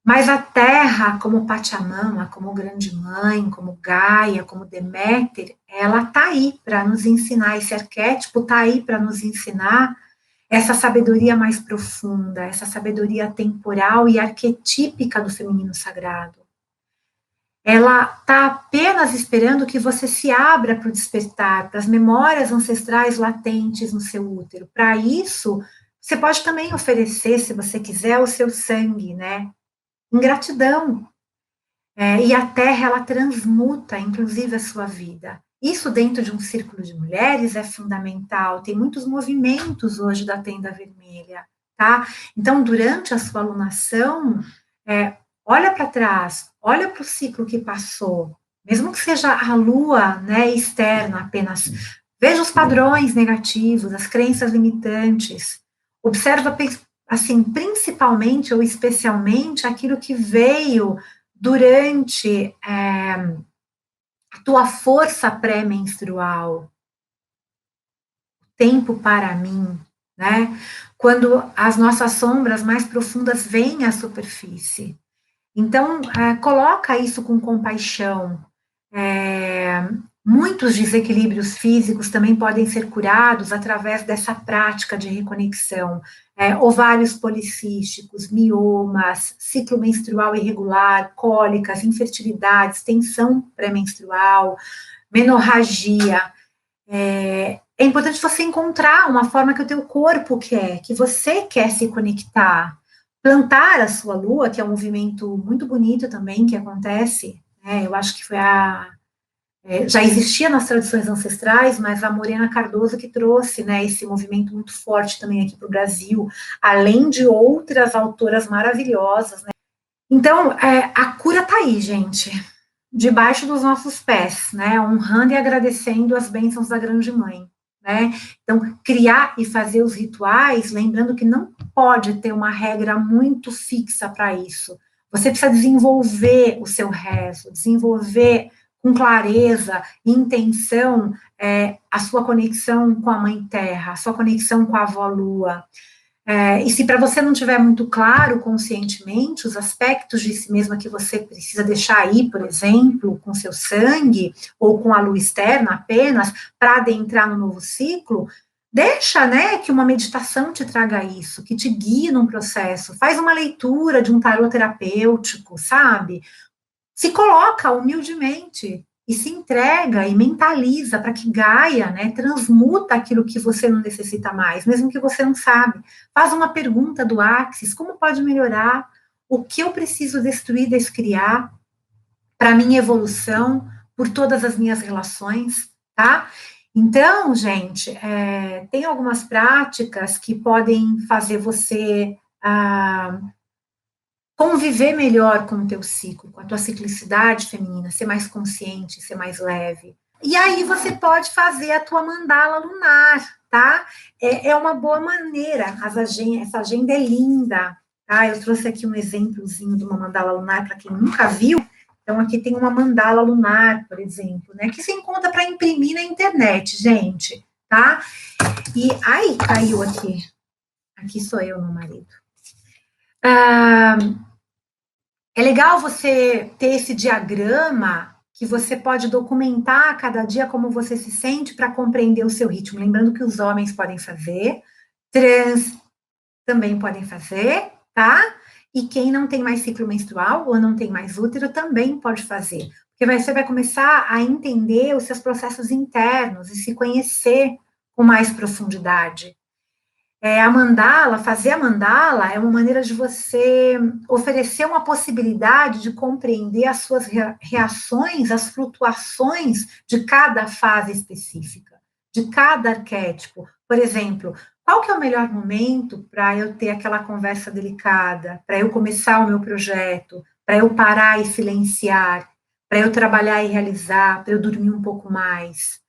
Mas a terra, como Pachamama, como Grande Mãe, como Gaia, como Deméter, ela está aí para nos ensinar, esse arquétipo está aí para nos ensinar essa sabedoria mais profunda, essa sabedoria temporal e arquetípica do feminino sagrado. Ela está apenas esperando que você se abra para o despertar, para as memórias ancestrais latentes no seu útero. Para isso, você pode também oferecer, se você quiser, o seu sangue, né? Em gratidão. E a terra, ela transmuta, inclusive, a sua vida. Isso dentro de um círculo de mulheres é fundamental. Tem muitos movimentos hoje da tenda vermelha, tá? Então, durante a sua alunação, olha para trás, olha para o ciclo que passou, mesmo que seja a lua, né, externa apenas. Veja os padrões negativos, as crenças limitantes. Observa, assim, principalmente ou especialmente aquilo que veio durante a tua força pré-menstrual, tempo para mim, né? Quando as nossas sombras mais profundas vêm à superfície. Então, coloca isso com compaixão. Muitos desequilíbrios físicos também podem ser curados através dessa prática de reconexão. Ovários policísticos, miomas, ciclo menstrual irregular, cólicas, infertilidades, tensão pré-menstrual, menorragia. É importante você encontrar uma forma que o teu corpo quer, que você quer se conectar. Plantar a sua lua, que é um movimento muito bonito também que acontece, eu acho que foi já existia nas tradições ancestrais, mas a Morena Cardoso que trouxe, né, esse movimento muito forte também aqui para o Brasil, além de outras autoras maravilhosas, né? Então, a cura está aí, gente, debaixo dos nossos pés, né, honrando e agradecendo as bênçãos da Grande Mãe, né? Então, criar e fazer os rituais, lembrando que não pode ter uma regra muito fixa para isso. Você precisa desenvolver o seu rezo, desenvolver com clareza e intenção a sua conexão com a Mãe Terra, a sua conexão com a Avó Lua. E se para você não tiver muito claro conscientemente os aspectos de si mesma que você precisa deixar aí, por exemplo, com seu sangue ou com a lua externa apenas, para adentrar no novo ciclo, deixa, né, que uma meditação te traga isso, que te guie num processo. Faz uma leitura de um tarô terapêutico, sabe? Se coloca humildemente e se entrega e mentaliza para que Gaia, né, transmuta aquilo que você não necessita mais, mesmo que você não sabe. Faz uma pergunta do Axis, como pode melhorar? O que eu preciso destruir, descriar para minha evolução, por todas as minhas relações, tá? Então, gente, tem algumas práticas que podem fazer você conviver melhor com o teu ciclo, com a tua ciclicidade feminina, ser mais consciente, ser mais leve. E aí você pode fazer a tua mandala lunar, tá? É uma boa maneira, essa agenda é linda, tá? Eu trouxe aqui um exemplozinho de uma mandala lunar para quem nunca viu. Então, aqui tem uma mandala lunar, por exemplo, né? Que se encontra para imprimir na internet, gente, tá? E aí, caiu aqui. Aqui sou eu, meu marido. É legal você ter esse diagrama que você pode documentar a cada dia como você se sente para compreender o seu ritmo. Lembrando que os homens podem fazer, trans também podem fazer, tá? E quem não tem mais ciclo menstrual ou não tem mais útero também pode fazer. Porque você vai começar a entender os seus processos internos e se conhecer com mais profundidade. Fazer a mandala é uma maneira de você oferecer uma possibilidade de compreender as suas reações, as flutuações de cada fase específica, de cada arquétipo. Por exemplo, qual que é o melhor momento para eu ter aquela conversa delicada, para eu começar o meu projeto, para eu parar e silenciar, para eu trabalhar e realizar, para eu dormir um pouco mais.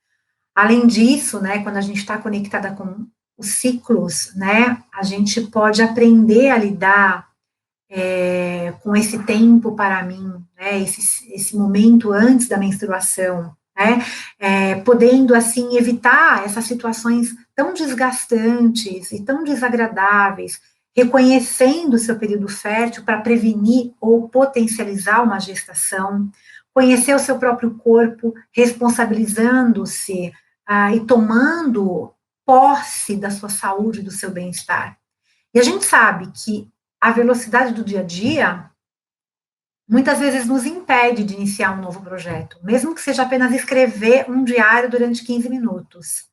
Além disso, né, quando a gente está conectada com os ciclos, né, a gente pode aprender a lidar com esse tempo para mim, né, esse momento antes da menstruação, né, podendo, assim, evitar essas situações tão desgastantes e tão desagradáveis, reconhecendo o seu período fértil para prevenir ou potencializar uma gestação, conhecer o seu próprio corpo, responsabilizando-se e tomando posse da sua saúde, do seu bem-estar. E a gente sabe que a velocidade do dia a dia muitas vezes nos impede de iniciar um novo projeto, mesmo que seja apenas escrever um diário durante 15 minutos.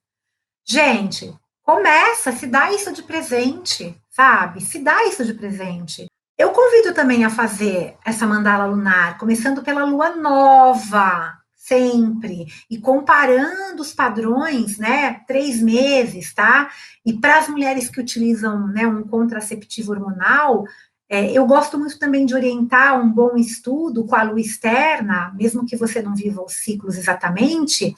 Gente, começa, se dá isso de presente, sabe? Se dá isso de presente. Eu convido também a fazer essa mandala lunar, começando pela lua nova, sempre, e comparando os padrões, né, 3 meses, tá? E para as mulheres que utilizam, né, um contraceptivo hormonal, eu gosto muito também de orientar um bom estudo com a lua externa, mesmo que você não viva os ciclos exatamente,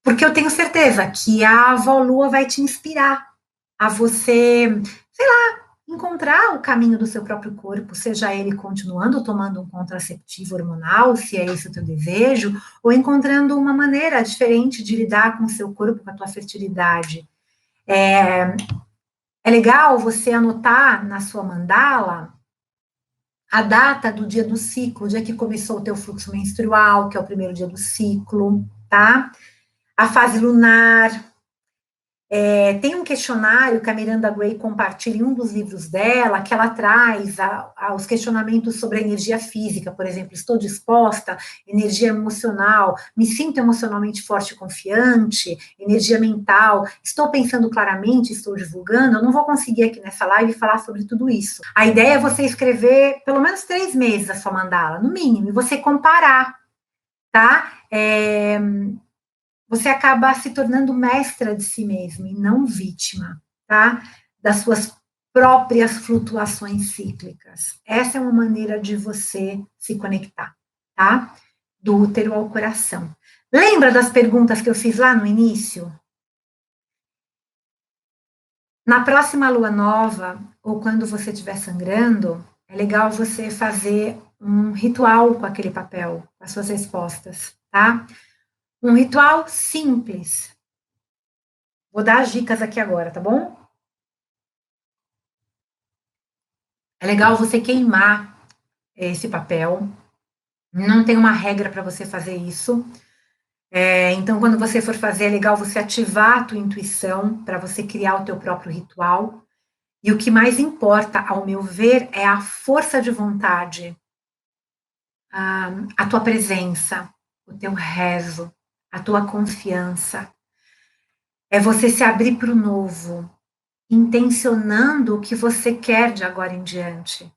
porque eu tenho certeza que a avó lua vai te inspirar a você, sei lá, encontrar o caminho do seu próprio corpo, seja ele continuando tomando um contraceptivo hormonal, se é esse o teu desejo, ou encontrando uma maneira diferente de lidar com o seu corpo, com a tua fertilidade. É legal você anotar na sua mandala a data do dia do ciclo, o dia que começou o teu fluxo menstrual, que é o primeiro dia do ciclo, tá? A fase lunar. Tem um questionário que a Miranda Gray compartilha em um dos livros dela, que ela traz os questionamentos sobre a energia física, por exemplo, estou disposta, energia emocional, me sinto emocionalmente forte e confiante, energia mental, estou pensando claramente, estou divulgando. Eu não vou conseguir aqui nessa live falar sobre tudo isso. A ideia é você escrever pelo menos 3 meses a sua mandala, no mínimo, e você comparar, tá? Você acaba se tornando mestra de si mesmo e não vítima, tá? Das suas próprias flutuações cíclicas. Essa é uma maneira de você se conectar, tá? Do útero ao coração. Lembra das perguntas que eu fiz lá no início? Na próxima lua nova, ou quando você estiver sangrando, é legal você fazer um ritual com aquele papel, com as suas respostas, tá? Um ritual simples. Vou dar as dicas aqui agora, tá bom? É legal você queimar esse papel. Não tem uma regra para você fazer isso. Então, quando você for fazer, é legal você ativar a tua intuição para você criar o teu próprio ritual. E o que mais importa, ao meu ver, é a força de vontade, a tua presença, o teu rezo, a tua confiança. É você se abrir para o novo, intencionando o que você quer de agora em diante.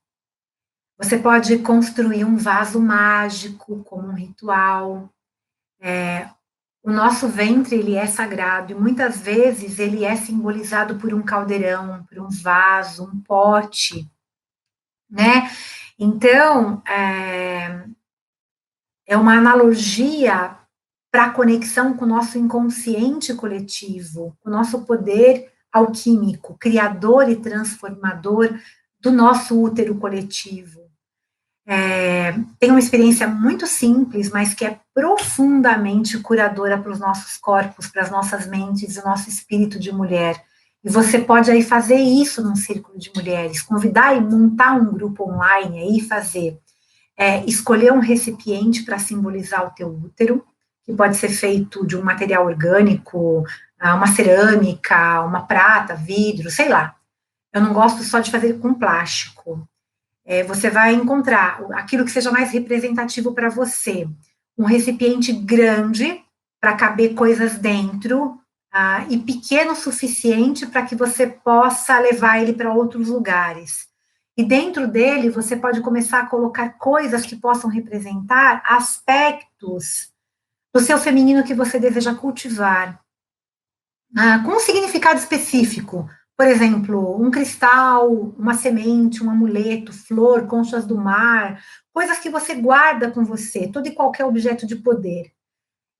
Você pode construir um vaso mágico como um ritual. O nosso ventre, ele é sagrado, e muitas vezes ele é simbolizado por um caldeirão, por um vaso, um pote, né? Então, é uma analogia para a conexão com o nosso inconsciente coletivo, com o nosso poder alquímico, criador e transformador do nosso útero coletivo. Tem uma experiência muito simples, mas que é profundamente curadora para os nossos corpos, para as nossas mentes e o nosso espírito de mulher. E você pode aí fazer isso num círculo de mulheres, convidar e montar um grupo online aí e fazer. Escolher um recipiente para simbolizar o teu útero, que pode ser feito de um material orgânico, uma cerâmica, uma prata, vidro, sei lá. Eu não gosto só de fazer com plástico. Você vai encontrar aquilo que seja mais representativo para você. Um recipiente grande para caber coisas dentro, e pequeno o suficiente para que você possa levar ele para outros lugares. E dentro dele você pode começar a colocar coisas que possam representar aspectos do seu feminino que você deseja cultivar, com um significado específico. Por exemplo, um cristal, uma semente, um amuleto, flor, conchas do mar, coisas que você guarda com você, todo e qualquer objeto de poder.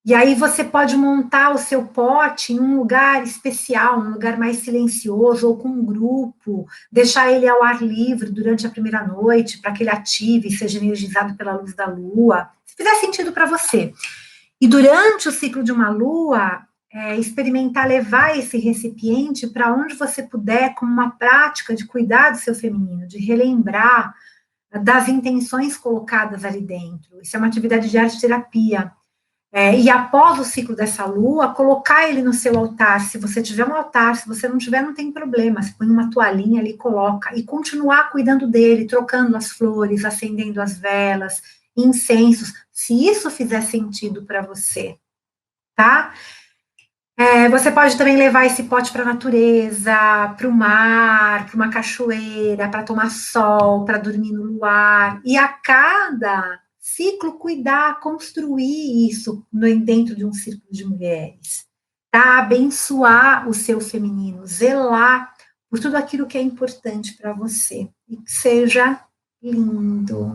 E aí você pode montar o seu pote em um lugar especial, um lugar mais silencioso, ou com um grupo, deixar ele ao ar livre durante a primeira noite, para que ele ative e seja energizado pela luz da lua, se fizer sentido para você. E durante o ciclo de uma lua, experimentar levar esse recipiente para onde você puder, como uma prática de cuidar do seu feminino, de relembrar das intenções colocadas ali dentro. Isso é uma atividade de arte-terapia. E após o ciclo dessa lua, colocar ele no seu altar. Se você tiver um altar, se você não tiver, não tem problema. Você põe uma toalhinha ali, coloca. E continuar cuidando dele, trocando as flores, acendendo as velas, incensos, se isso fizer sentido para você, tá? Você pode também levar esse pote para a natureza, para o mar, para uma cachoeira, para tomar sol, para dormir no luar. E a cada ciclo, cuidar, construir isso dentro de um círculo de mulheres. Tá? Abençoar o seu feminino, zelar por tudo aquilo que é importante para você. E que seja lindo.